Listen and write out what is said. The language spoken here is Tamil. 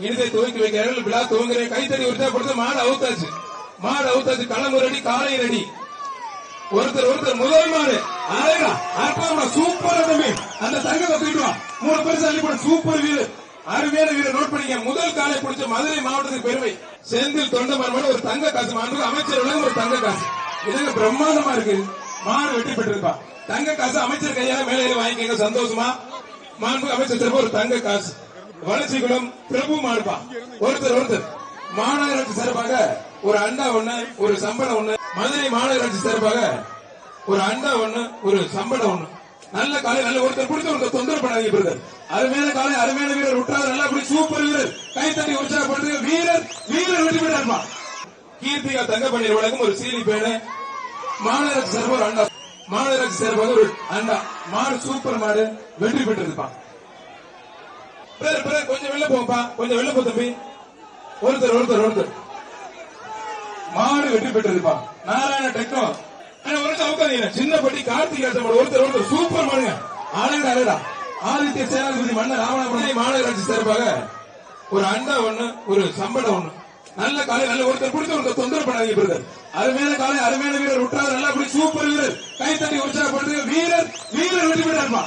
இனிதை துவக்கி வைக்கிறார்கள். விழா துவங்குற கைத்தறி உற்சாகப்படுத்த மாடு அவுத்தாச்சு. களம் ரெடி, காலை ரெடி. ஒருத்தர் முதல் மாடு அற்புதமா சூப்பர் தம்பி. அந்த தங்கத்தை தூக்கிட்டு வா. 3 பேர் அள்ளி போட. சூப்பர் வீரர், அருமையான வீரர். நோட் பண்ணிக்க. முதல் காலை பிடிச்ச மதுரை மாவட்டத்துக்கு பெருமை. செந்தில் தொண்டமான் ஒரு தங்க காசு மாண்பு அமைச்சர் உலகம் ஒரு தங்க காசு. இதங்க பிரம்மாண்டமா இருக்கு. மாடு வெற்றி பெற்றிருப்பா. தங்க காசு அமைச்சர் கையால மேலே வாங்கிக்கங்க. சந்தோஷமா மாண்பு அமைச்சர் சிறப்பு ஒரு தங்க காசு. வளர்ச்சிக்குளம் பிரபு மாடுப்பா. ஒருத்தர் மாநகராட்சி சிறப்பாக ஒரு அண்டா ஒண்ணு, ஒரு சம்பளம் ஒண்ணு. மதுரை மாநகராட்சி சிறப்பாக ஒரு அண்டா ஒண்ணு, ஒரு சம்பளம் ஒண்ணு. நல்ல காலை, நல்ல ஒருத்தர் பிடிச்ச ஒருத்தர் தொந்தரவு பண்ணாதீங்க பிரதர். அருமையான காலை, அருமையான வீரர் விட்டாரு. நல்லா அப்படி சூப்பர் வீரர். கைத்தட்டி உற்சாகப்படுத்து. வீரர் வெற்றி பெற்றாருமா. கீர்த்திகா தங்கப்பண்ணீர் வழங்கும் ஒரு சீனி பேனு. மாநகராட்சி சிறப்பு ஒரு அண்டா. மாநகராட்சி சிறப்பாக ஒரு அண்டா. மாடு சூப்பர் மாடு வெற்றி பெற்றிருப்பா. கொஞ்சம் வெளில போப்பா, கொஞ்சம் வெளில போ தம்பி. ஒருத்தர் மாடு வெற்றி பெற்றிருப்பா. நாராயண டெக்னோ சின்னப்பட்டி கார்த்திகேசன் ஒருத்தர் சூப்பர் மாடுங்க. அழகா ஆதித்ய சேனாதிபதி மன்னர் ராவணபுரம் மாநகராட்சி சிறப்பாக ஒரு அண்டா ஒண்ணு, ஒரு சம்பளம் ஒண்ணு. நல்ல காலை, நல்ல ஒருத்தர் பிடிச்ச ஒருத்தர் தொந்தரவு பண்ணாதீங்க பிரதர். அருமையான காலை, அருமையான வீரர் விட்டாரு. நல்லா அப்படி சூப்பர் வீரர். கைத்தட்டி உற்சாகப்படுத்து. வீரர் வெற்றி பெற்றாருப்பா.